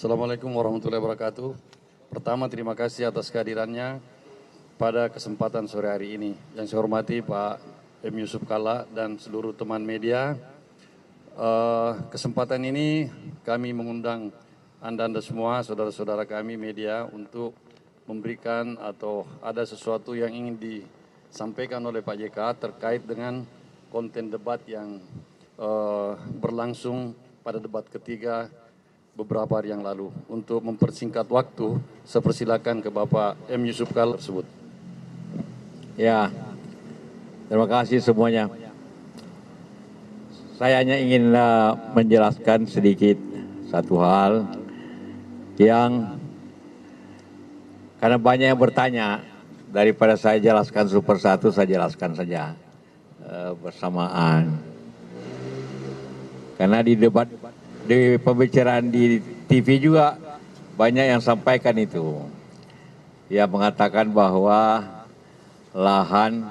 Assalamualaikum warahmatullahi wabarakatuh. Pertama, terima kasih atas kehadirannya pada kesempatan sore hari ini. Yang saya hormati Pak M. Yusuf Kalla dan seluruh teman media. Kesempatan ini kami mengundang Anda semua, saudara-saudara kami media, untuk memberikan atau ada sesuatu yang ingin disampaikan oleh Pak JK terkait dengan konten debat yang berlangsung pada debat ketiga beberapa hari yang lalu. Untuk mempersingkat waktu, saya persilakan ke Bapak M. Yusuf Kalla tersebut. Ya, terima kasih semuanya. Saya hanya ingin menjelaskan sedikit satu hal yang karena banyak yang bertanya, daripada saya jelaskan satu persatu, saya jelaskan saja bersamaan. Karena di debat, di pembicaraan di TV juga banyak yang sampaikan itu. Dia mengatakan bahwa lahan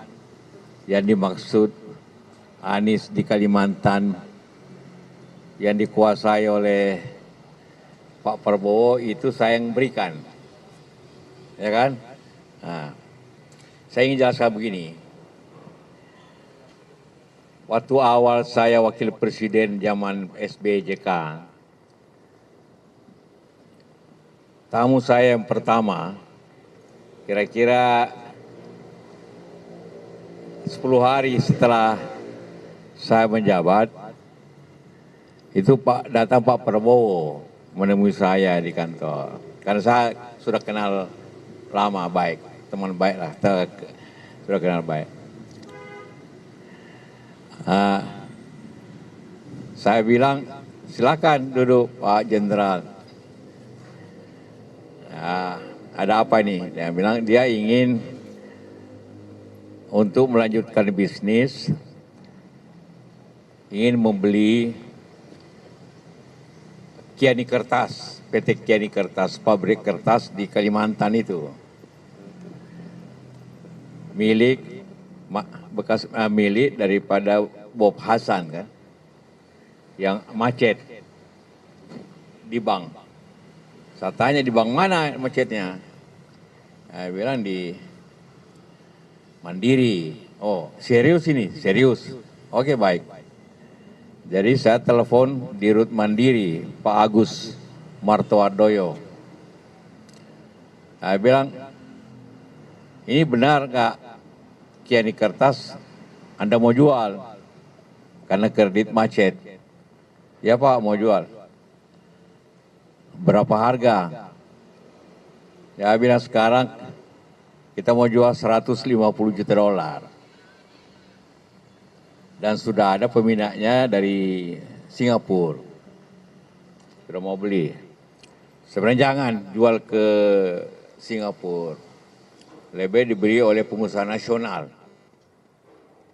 yang dimaksud Anies di Kalimantan yang dikuasai oleh Pak Prabowo itu saya yang berikan, ya kan? Nah, saya ingin jelaskan begini. Waktu awal saya wakil presiden zaman SBY-JK, tamu saya yang pertama, kira-kira 10 hari setelah saya menjabat, itu datang Pak Prabowo menemui saya di kantor. Karena saya sudah kenal lama baik, teman baik lah, sudah kenal baik. Saya bilang, silakan duduk Pak Jenderal. Ada apa nih? Dia bilang dia ingin untuk melanjutkan bisnis, ingin membeli Kiani Kertas, PT Kiani Kertas, pabrik kertas di Kalimantan itu. Bekas milik daripada Bob Hasan kan, yang macet di bank. Saya tanya di bank mana macetnya? Saya bilang di Mandiri. Oh, serius ini? Serius. Oke, baik. Jadi saya telepon di Rut Mandiri, Pak Agus Martowardoyo. Saya bilang, ini benar nggak Kiani Kertas Anda mau jual? Karena kredit macet. Ya Pak, mau jual. Berapa harga? Ya bilang sekarang kita mau jual 150 juta dolar. Dan sudah ada peminatnya dari Singapura. Sudah mau beli. Sebenarnya jangan jual ke Singapura. Lebih diberi oleh pengusaha nasional.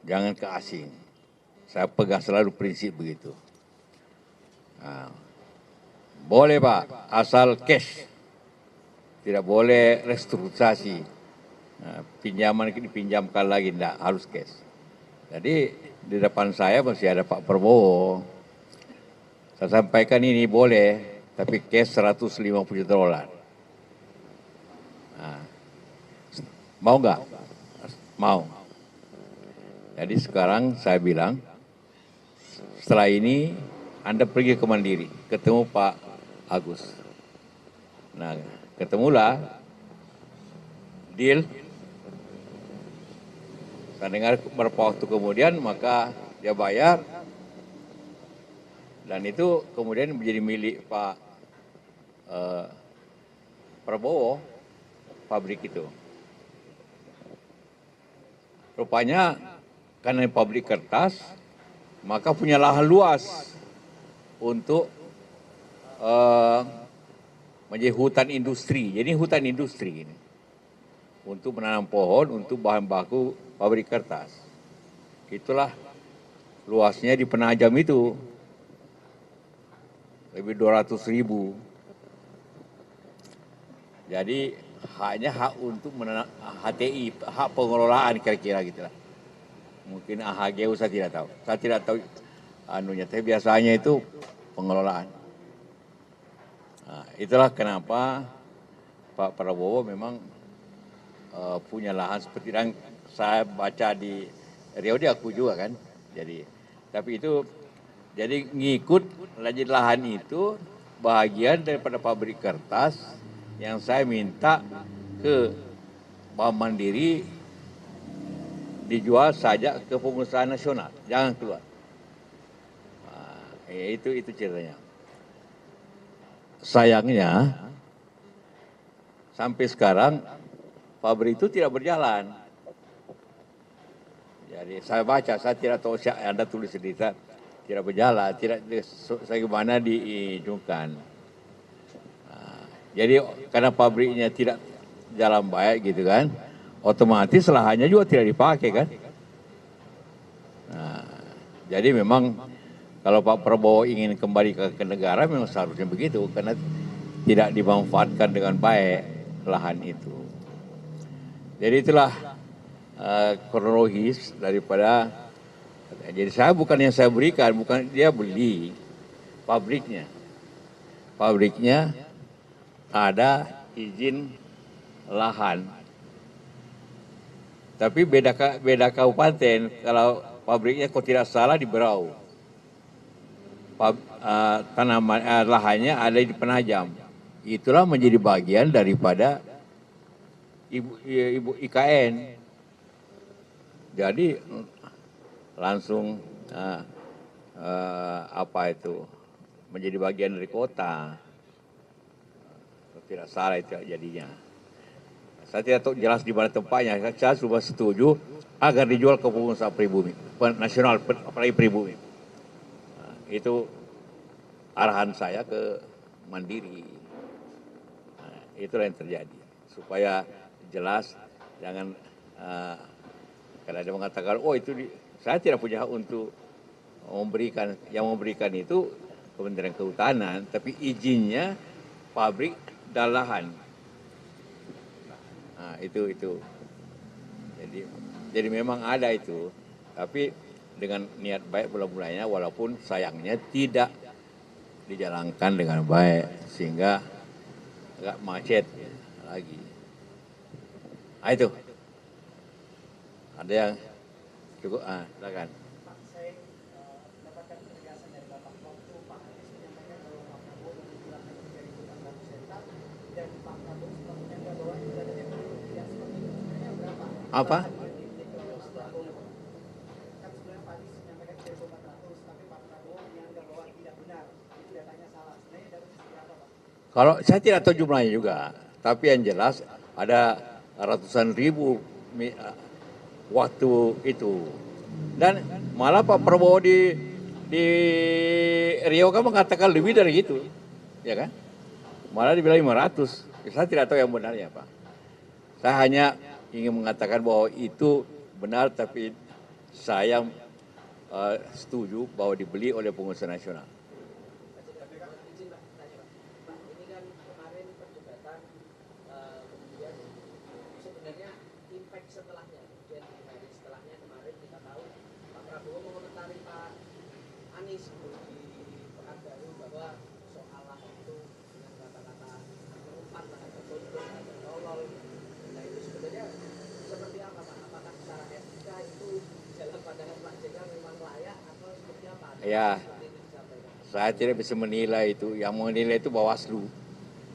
Jangan ke asing. Saya pegang selalu prinsip begitu. Nah, boleh Pak, asal cash. Tidak boleh restrukturisasi. Nah, pinjaman dipinjamkan lagi, tidak harus cash. Jadi di depan saya masih ada Pak Prabowo. Saya sampaikan ini boleh, tapi cash 150 juta dolar. Nah, mau nggak? Mau. Jadi sekarang saya bilang, setelah ini Anda pergi ke Mandiri, ketemu Pak Agus. Nah, ketemulah, deal. Saya dengar beberapa waktu kemudian, maka dia bayar. Dan itu kemudian menjadi milik Pak Prabowo, pabrik itu. Rupanya karena pabrik kertas, maka punya lahan luas untuk menjadi hutan industri. Jadi hutan industri ini. Untuk menanam pohon, untuk bahan baku pabrik kertas. Itulah luasnya di Penajam itu. Lebih 200.000. Jadi hanya hak untuk menanam HTI, hak pengelolaan kira-kira gitulah. Mungkin AHGU saya tidak tahu. Saya tidak tahu anunya, tapi biasanya itu pengelolaan. Nah, itulah kenapa Pak Prabowo memang punya lahan seperti yang saya baca di Riau, diakui juga kan. Jadi, tapi itu jadi ngikut lahan itu bagian daripada pabrik kertas yang saya minta ke Bank Mandiri dijual saja ke pengusaha nasional, jangan keluar. Nah, itu ceritanya. Sayangnya sampai sekarang pabrik itu tidak berjalan. Jadi saya baca, saya tidak tahu Anda tulis cerita tidak berjalan, tidak bagaimana diizinkan. Nah, jadi karena pabriknya tidak jalan baik gitu kan, otomatis lahannya juga tidak dipakai kan. Nah, jadi memang kalau Pak Prabowo ingin kembali ke negara memang seharusnya begitu karena tidak dimanfaatkan dengan baik lahan itu. Jadi itulah kronologis daripada, jadi saya bukan yang saya berikan, bukan dia beli pabriknya. Pabriknya ada izin lahan. Tapi beda kabupaten, kalau pabriknya kok tidak salah di Berau. Tanaman lahannya ada di Penajam. Itulah menjadi bagian daripada ibu IKN. Jadi langsung apa itu menjadi bagian dari kota. Tidak salah itu jadinya. Saya tidak tahu jelas di mana tempatnya. Saya sudah setuju agar dijual ke pengusaha pribumi, nasional, apalagi pribumi. Nah, itu arahan saya ke Mandiri. Nah, itulah yang terjadi. Supaya jelas, jangan karena dia mengatakan, oh itu saya tidak punya hak untuk memberikan, yang memberikan itu Kementerian Kehutanan, tapi izinnya pabrik dan lahan. Nah, itu. Jadi memang ada itu, tapi dengan niat baik mula-mulanya, walaupun sayangnya tidak dijalankan dengan baik sehingga agak macet lagi. Nah, itu. Ada yang cukup? Silakan. Apa? Kalau saya tidak tahu jumlahnya juga, tapi yang jelas ada ratusan ribu waktu itu. Dan malah Pak Prabowo di Riau kan mengatakan lebih dari itu, ya kan? Malah dibilang 500. Saya tidak tahu yang benarnya Pak. Saya hanya ingin mengatakan bahwa itu benar, tapi saya setuju bahwa dibeli oleh pengusaha nasional. Ya, saya tidak bisa menilai itu. Yang menilai itu Bawaslu.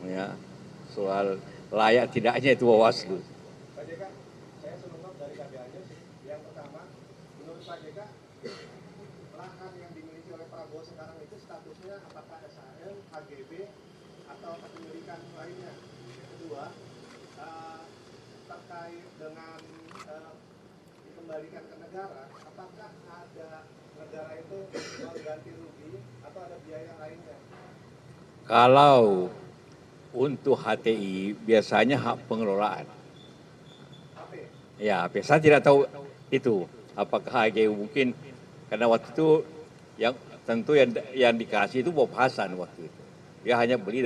Ya, soal layak tidaknya itu Bawaslu. Pak JK, saya senang dari KBA-nya sih. Yang pertama, menurut Pak JK, lahan yang dimiliki oleh Prabowo sekarang itu statusnya apakah SHL, HGB, atau kepemilikan lainnya? Yang kedua, terkait dengan dikembalikan ke negara, apakah ada negara itu mengganti rugi atau ada biaya lainnya? Kalau untuk HTI biasanya hak pengelolaan. Ya, saya tidak tahu itu apakah HGU mungkin karena waktu itu yang tentu yang dikasih itu Bob Hasan waktu itu. Dia hanya beli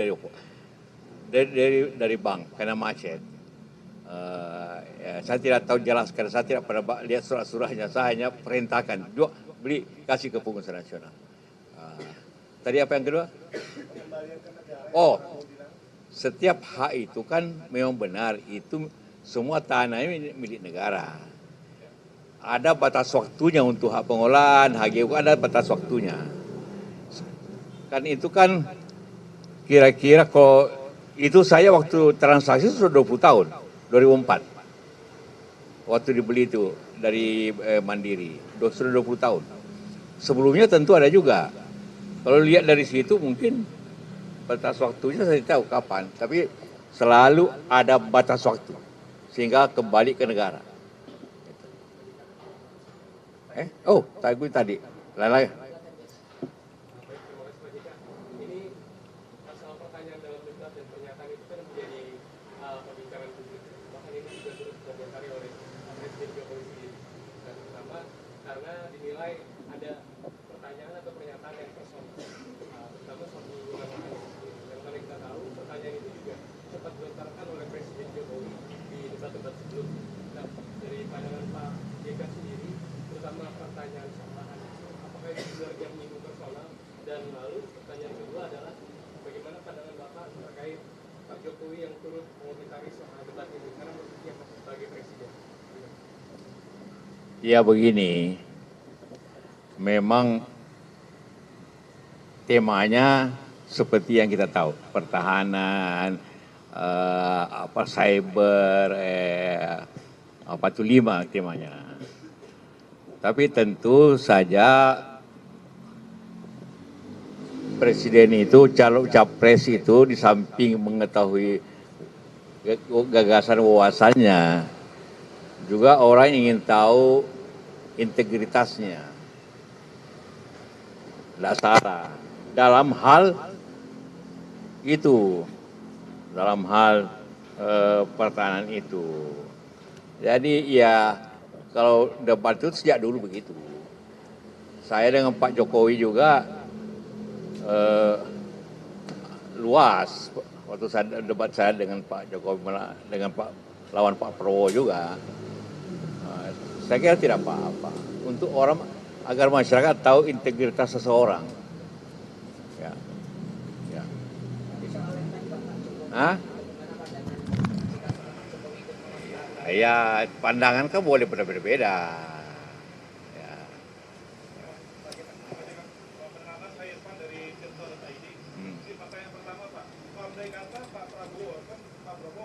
dari bank karena macet. Ya, saya tidak tahu jelas karena saya tidak pernah lihat surat-suratnya. Saya hanya perintahkan, beli kasih ke pengusaha nasional. Tadi apa yang kedua? Oh, setiap hak itu kan memang benar, itu semua tanahnya milik negara. Ada batas waktunya untuk hak pengolahan, HGU ada batas waktunya. Kan itu kan kira-kira kalau itu saya waktu transaksi sudah 20 tahun, 2004. Waktu dibeli itu dari Mandiri, sudah 20 tahun. Sebelumnya tentu ada juga. Kalau lihat dari situ mungkin batas waktunya saya tahu kapan, tapi selalu ada batas waktu sehingga kembali ke negara. Oh, tadi. Lain. Ini masalah pertanyaan dalam debat dan pernyataan itu kan menjadi perbincangan publik. Bahkan ini juga turut dikomentari oleh Presiden Jokowi sendiri. Dan pertama karena dinilai ada pertanyaan atau pernyataan yang personal, terutama soal hubungan Anies. Yang mana kita tahu pertanyaan itu juga sempat dilontarkan oleh Presiden Jokowi di debat-debat sebelumnya. Nah, dari pandangan Pak JK sendiri, terutama pertanyaan soal Anies, apakah itu juga yang menyinggung personal? Dan lalu pertanyaan kedua adalah bagaimana pandangan Bapak terkait Pak Jokowi yang turut mengomentari soal debat ini karena dia masih sebagai presiden. Ya begini, memang temanya seperti yang kita tahu, pertahanan, cyber, apa itu 5 temanya. Tapi tentu saja presiden itu, calon capres itu di samping mengetahui gagasan wawasannya, juga orang ingin tahu integritasnya, tidak salah dalam hal itu, dalam hal pertahanan itu. Jadi ya kalau debat itu sejak dulu begitu. Saya dengan Pak Jokowi juga luas waktu saya debat saya dengan Pak Jokowi, dengan lawan Pak Prabowo juga. Saya kira tidak apa-apa untuk orang agar masyarakat tahu integritas seseorang. Ya, ya. Hah? Ya pandangan kan boleh berbeda-beda. Ya. Perkenalkan saya Irfan dari Tirto.id. Jadi pertanyaan pertama Pak, andai kata Pak Prabowo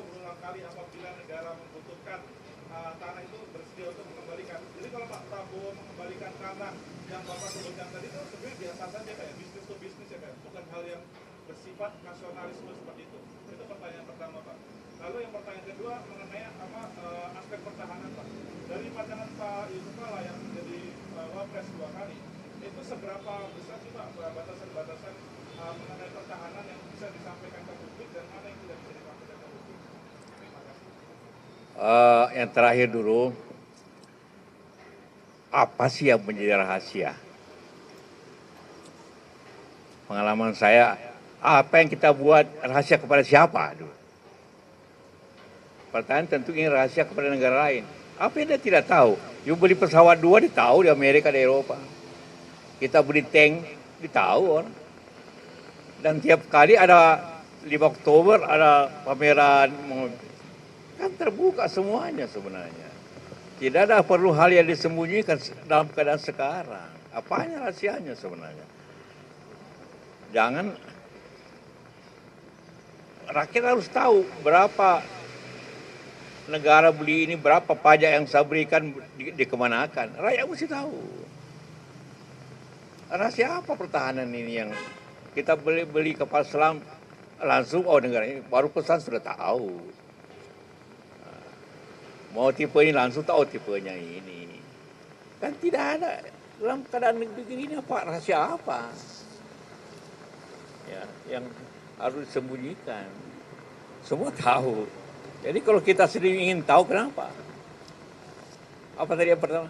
berulang kali apabila negara membutuhkan tanah itu bersedia untuk mengembalikan. Jadi kalau Pak Prabowo mengembalikan tanah yang Bapak sebutkan tadi itu sebenarnya biasa saja kayak bisnis to bisnis ya kayak, bukan hal yang bersifat nasionalisme seperti itu. Itu pertanyaan pertama Pak. Lalu yang pertanyaan kedua mengenai aspek pertahanan Pak. Dari pandangan Pak Yusuf Kala yang menjadi wapres 2 kali, itu seberapa besar sih Pak batasan-batasan mengenai pertahanan yang bisa disampaikan ke publik dan mana yang tidak bisa disampaikan ke publik? Terima kasih. Yang terakhir dulu, apa sih yang menjadi rahasia? Pengalaman saya, apa yang kita buat rahasia kepada siapa? Pertanyaan tentu ingin rahasia kepada negara lain. Apa yang dia tidak tahu? You beli pesawat 2, dia tahu di Amerika, di Eropa. Kita beli tank, ditahu orang. Dan tiap kali ada 5 Oktober, ada pameran, kan terbuka semuanya sebenarnya. Tidak ada perlu hal yang disembunyikan dalam keadaan sekarang. Apanya rahasianya sebenarnya? Jangan, rakyat harus tahu berapa negara beli ini, berapa pajak yang saya berikan dikemanakan. Rakyat mesti tahu. Rahasia apa pertahanan ini yang kita beli kapal selam langsung, oh negara ini baru pesan sudah tahu. Mau tipe ini langsung tahu tipenya ini. Kan tidak ada dalam keadaan negeri ini apa rahasia apa? Ya, yang harus disembunyikan. Semua tahu. Jadi kalau kita sendiri ingin tahu kenapa? Apa tadi yang pertama?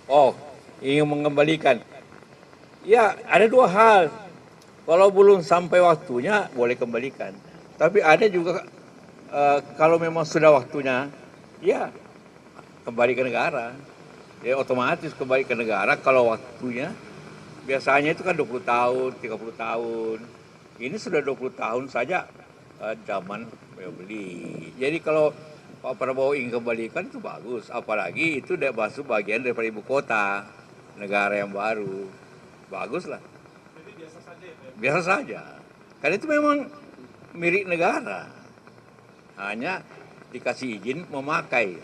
Oh, ingin mengembalikan. Ya, ada 2 hal. Kalau belum sampai waktunya, boleh kembalikan. Tapi ada juga, kalau memang sudah waktunya, ya kembali ke negara. Ya otomatis kembali ke negara kalau waktunya. Biasanya itu kan 20 tahun, 30 tahun. Ini sudah 20 tahun saja zaman beli. Jadi kalau Pak Prabowo ingin kembalikan itu bagus. Apalagi itu udah masuk bagian daripada ibu kota, negara yang baru. Bagus lah. Jadi biasa saja ya Pak? Biasa saja. Karena itu memang milik negara. Hanya dikasih izin memakai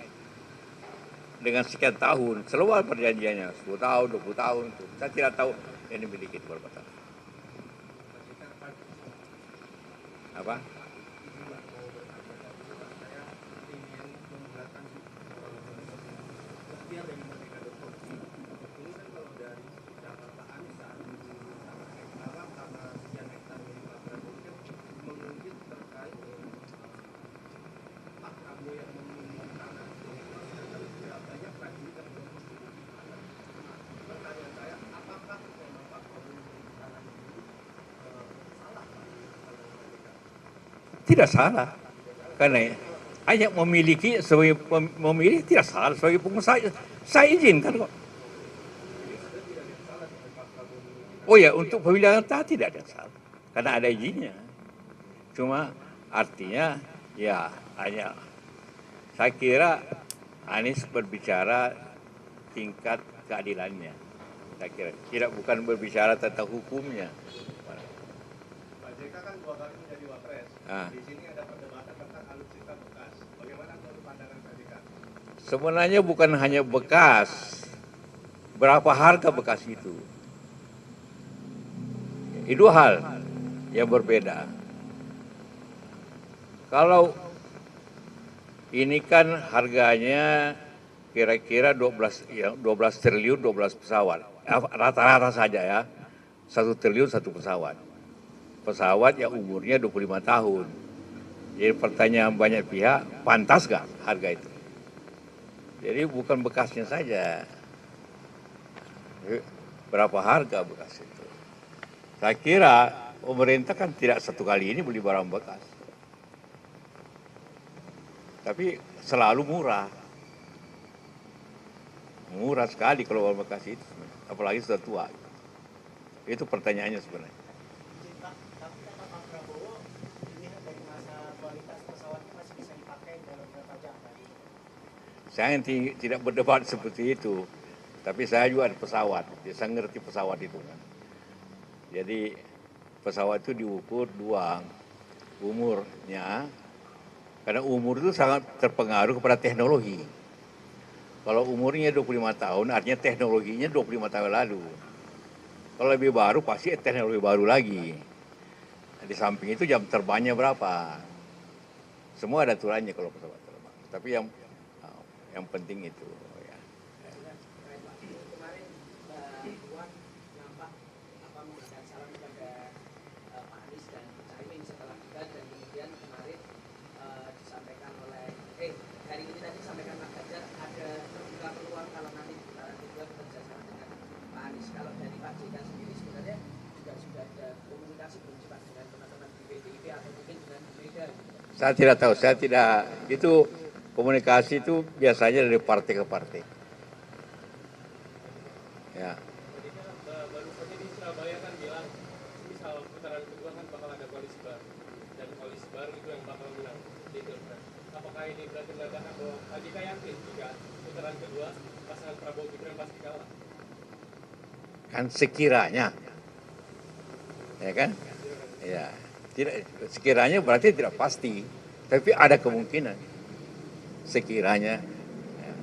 dengan sekian tahun. Selalu ada perjanjiannya, 10 tahun, 20 tahun. Itu. Saya tidak tahu yang dimiliki itu berapa tahun. Apa? Tidak salah. Karena hanya memiliki sebagai memilih tidak salah sebagai pengusaha. Saya izinkan kok. Oh ya, untuk pemilihan tanah tidak ada salah. Karena ada izinnya. Cuma artinya ya hanya saya kira Anies berbicara tingkat keadilannya. Saya kira tidak bukan berbicara tentang hukumnya. Pak JK kan 2 kali menjadi wapres. Ah. Di sini ada perdebatan tentang alutsista bekas. Bagaimana menurut pandangan Pak JK? Sebenarnya bukan hanya bekas. Berapa harga bekas itu? Itu hal yang berbeda. Kalau ini kan harganya kira-kira 12 triliun 12 pesawat. Rata-rata saja ya. 1 triliun 1 pesawat. Pesawat yang umurnya 25 tahun. Jadi pertanyaan banyak pihak, pantas gak harga itu? Jadi bukan bekasnya saja. Berapa harga bekas itu? Saya kira pemerintah kan tidak satu kali ini beli barang bekas. Tapi selalu murah. Murah sekali kalau barang bekas itu. Apalagi sudah tua. Itu pertanyaannya sebenarnya. Tapi kata Pak Prabowo, dilihat dari masa kualitas pesawatnya masih bisa dipakai dalam beberapa jam. Saya tidak berdebat seperti itu. Tapi saya juga ada pesawat. Jadi saya ngerti pesawat itu kan. Jadi pesawat itu diukur dua umurnya. Karena umur itu sangat terpengaruh kepada teknologi. Kalau umurnya 25 tahun, artinya teknologinya 25 tahun lalu. Kalau lebih baru, pasti teknologi baru lagi. Di samping itu jam terbangnya berapa. Semua ada aturannya kalau pesawat terbang. Tapi yang penting itu. Ya. Kemarin Puan nampak memberikan salam kepada Pak Anies dan Caimin setelah debat, dan kemudian kemarin disampaikan oleh hari ini tadi disampaikan Pak Ganjar ada terbuka peluang kalau nanti di putaran kedua bekerja sama dengan Pak Anies. Kalau dari Pak JK sendiri sebenarnya juga sudah ada komunikasi belum sih Pak dengan teman-teman di PDIP atau mungkin dengan Bu Mega? Saya tidak tahu, saya tidak, itu komunikasi itu biasanya dari partai ke partai. Ya. Baru saja di Surabaya kan bilang misal putaran kedua kan bakal ada koalisi baru, dan koalisi baru itu yang bakal menang di Pilpres. Apakah ini berarti menandakan bahwa Pak JK yakin jika putaran kedua pasangan Prabowo Gibran pasti kalah? Kan sekiranya, ya kan? Ya, tidak sekiranya berarti tidak pasti, tapi ada kemungkinan sekiranya. Ya.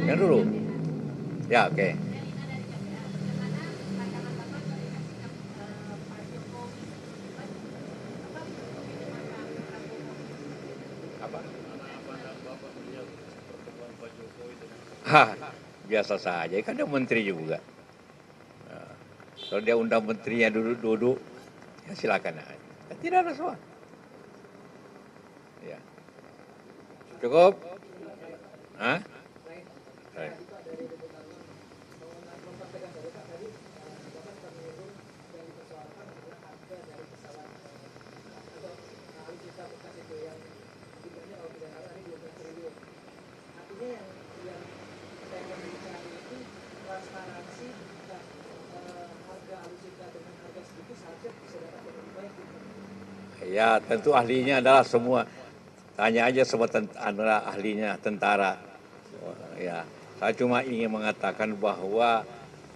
Yang dulu, ya oke. Apa? Biasa saja, kan dia menteri juga. Nah, kalau dia undang menterinya duduk-duduk, ya silakan aja. Tidak ada soal. Ya. Cukup? Hah? Baik. Artinya yang saya mau bicara itu transparansi dan harga alutsista dengan harga segitu saja bisa dapat lebih baik gitu. Ya, tentu ahlinya adalah semua. Tanya aja sama ahlinya tentara. Ya, saya cuma ingin mengatakan bahwa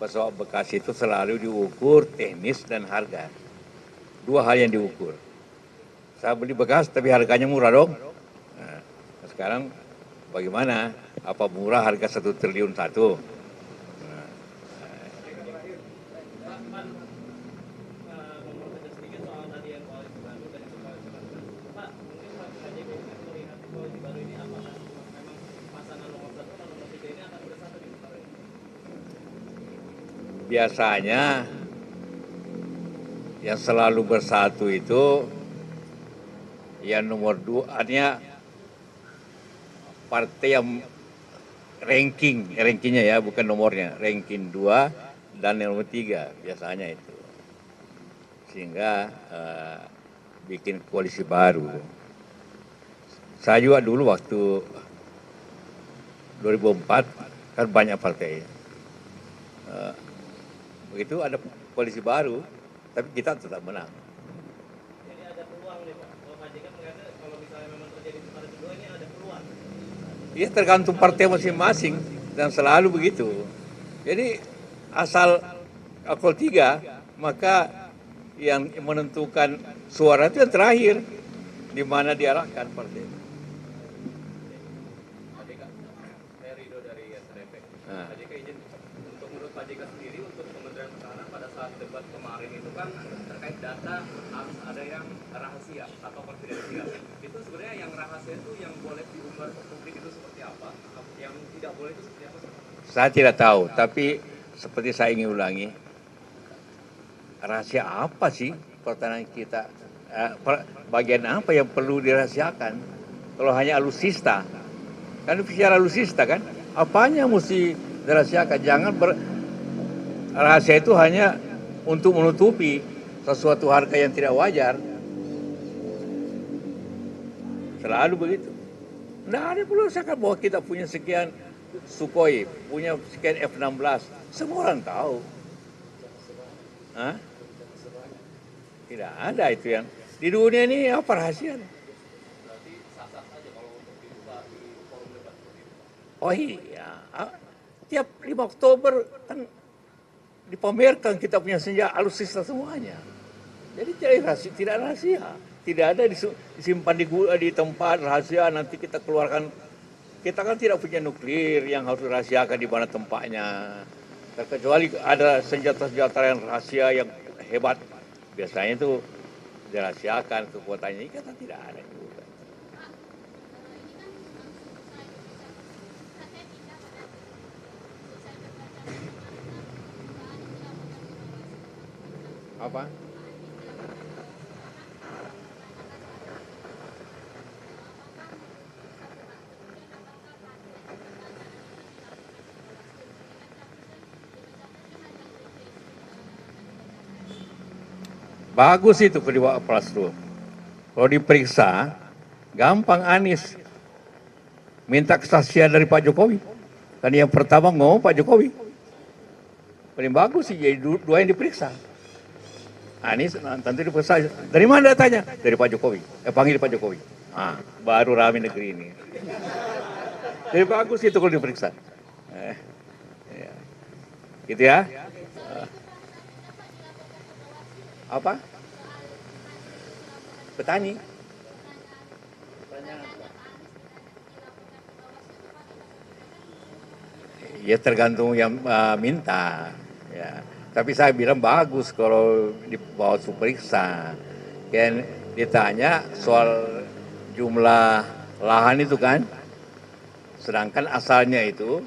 pesawat bekas itu selalu diukur teknis dan harga. Dua hal yang diukur. Saya beli bekas tapi harganya murah dong. Nah, sekarang bagaimana? Apa murah harga 1 triliun satu? mempertegas sedikit soal tadi yang koalisi baru dan koalisi baru. Pak, mungkin Pak KJB ini melihat koalisi baru ini apakah memang pasangan nomor 1 atau nomor 3 ini akan bersatu di Pak? Biasanya yang selalu bersatu itu yang nomor 2, artinya partai yang rankingnya ya, bukan nomornya, ranking 2 dan nomor 3 biasanya itu. Sehingga bikin koalisi baru. Saya juga dulu waktu 2004 kan banyak partai. Begitu ada koalisi baru, tapi kita tetap menang. Jadi ada peluang nih Pak. Kalau Pak JK melihatnya kalau misalnya memang terjadi pada kedua ini ada peluang. Iya, tergantung partai masing-masing dan selalu begitu. Jadi asal akal 3, maka yang menentukan suara itu yang terakhir di mana diarahkan partai. Pak JK, saya Rido dari SDP. Nah. Pak JK izin untuk menurut Pak JK sendiri untuk Kementerian Pertahanan pada saat debat kemarin itu kan terkait data harus ada yang rahasia atau konfidensial. Itu sebenarnya yang rahasia itu yang boleh diumbar ke publik itu seperti apa? Yang tidak boleh itu seperti apa? Saya tidak tahu, tapi seperti saya ingin ulangi, rahasia apa sih pertahanan kita? Bagian apa yang perlu dirahasiakan? Kalau hanya alutsista, kan bicara alutsista kan, apanya mesti dirahasiakan? Jangan rahasia itu hanya untuk menutupi sesuatu harga yang tidak wajar. Selalu begitu. Nah, ada perlu saya bahwa kita punya sekian Sukhoi, punya sekian F-16, semua orang tahu. Hah? Tidak ada itu yang di dunia ini apa rahasia? Berarti sah-sah saja kalau untuk dibuka di forum debat seperti itu. Oh iya, tiap 5 Oktober kan dipamerkan kita punya senjata alutsista semuanya. Jadi tidak rahasia, tidak ada disimpan di tempat rahasia nanti kita keluarkan. Kita kan tidak punya nuklir yang harus dirahasiakan di mana tempatnya. Terkecuali ada senjata-senjata yang rahasia yang hebat, biasanya itu dirahasiakan kekuatannya. Ini kan tidak ada juga. Apa? Bagus itu kedua Prasto. Kalau diperiksa, gampang Anies minta kesaksian dari Pak Jokowi. Kan yang pertama ngomong Pak Jokowi. Paling bagus sih jadi dua yang diperiksa. Anies tentu diperiksa. Dari mana datanya? Dari Pak Jokowi. Panggil Pak Jokowi. Baru rame negeri ini. Jadi bagus itu kalau diperiksa. Ya. Gitu ya. Apa? Petani. Ya tergantung yang minta. Ya. Tapi saya bilang bagus kalau dibawa periksa. Kan ditanya soal jumlah lahan itu kan. Sedangkan asalnya itu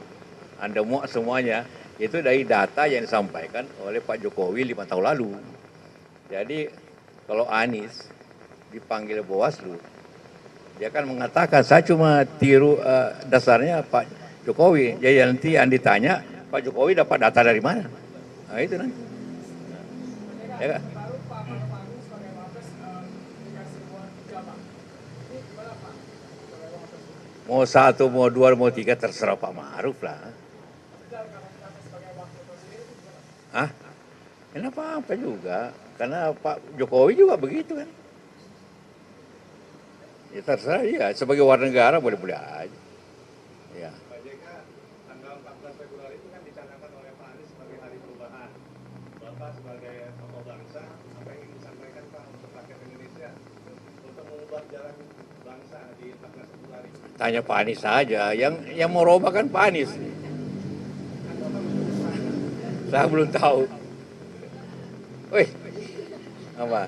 Anda muat semuanya itu dari data yang disampaikan oleh Pak Jokowi 5 tahun lalu. Jadi kalau Anies dipanggil Bawaslu, dia kan mengatakan saya cuma tiru dasarnya Pak Jokowi. Jadi nanti yang ditanya Pak Jokowi dapat data dari mana? Nah itu nanti. Ya, mau 1, mau 2, mau 3 terserah Pak Ma'ruf lah. Ah, kenapa apa juga? Karena Pak Jokowi juga begitu kan. Ya terserah dia, sebagai warga negara boleh-boleh aja. Ya. Pak JK, tanggal 14 Februari itu kan dicanangkan oleh Pak Anies sebagai hari perubahan. Bapak sebagai tokoh bangsa, apa yang ingin disampaikan Pak untuk rakyat Indonesia untuk mengubah jalan bangsa di 14 Februari? Tanya Pak Anies saja, yang mau robah kan Pak Anies. Saya belum tahu. Wih, apa?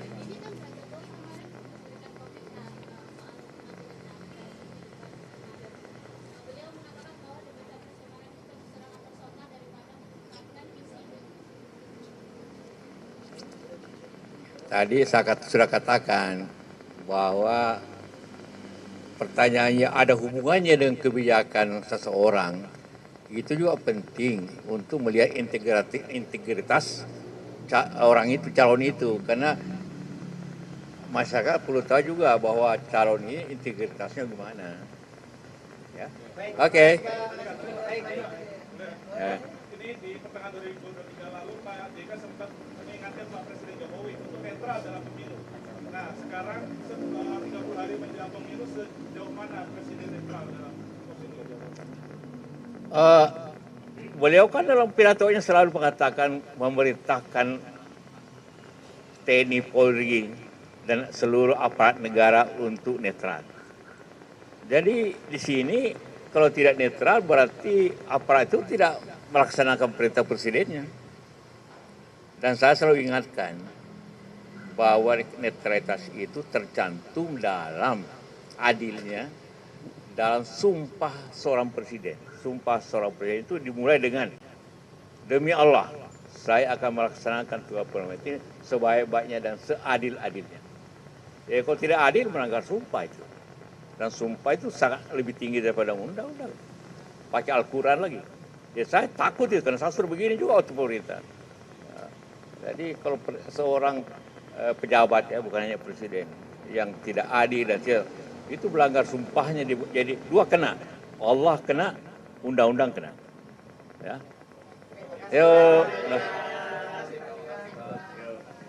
Tadi saya sudah katakan bahwa pertanyaannya ada hubungannya dengan kebijakan seseorang, itu juga penting untuk melihat integritas orang itu, calon itu, karena masyarakat perlu tahu juga bahwa calon ini integritasnya gimana. Ya, oke. Ya. Ini di pertengahan 2023 lalu Pak JK sempat mengingatkan Pak Presiden Jokowi untuk netral dalam pemilu. Nah sekarang 30 hari menjelang pemilu sejauh mana Presiden netral dalam pemilu? Beliau kan dalam pidatonya selalu mengatakan memerintahkan TNI Polri dan seluruh aparat negara untuk netral. Jadi di sini kalau tidak netral berarti aparat itu tidak melaksanakan perintah presidennya. Dan saya selalu ingatkan bahwa netralitas itu tercantum dalam adilnya dalam sumpah seorang presiden. Sumpah seorang presiden itu dimulai dengan demi Allah, saya akan melaksanakan tugas ini sebaik-baiknya dan seadil-adilnya. Ya kalau tidak adil melanggar sumpah itu. Dan sumpah itu sangat lebih tinggi daripada undang-undang. Pakai Al-Quran lagi. Ya saya takut itu karena saya suruh begini juga waktu pemerintah. Nah, jadi kalau seorang pejabat ya bukan hanya presiden yang tidak adil dan tidak, itu melanggar sumpahnya, jadi dua kena. Allah kena, undang-undang kena. Ya.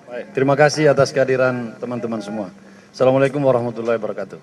Baik, terima kasih atas kehadiran teman-teman semua. Assalamualaikum warahmatullahi wabarakatuh.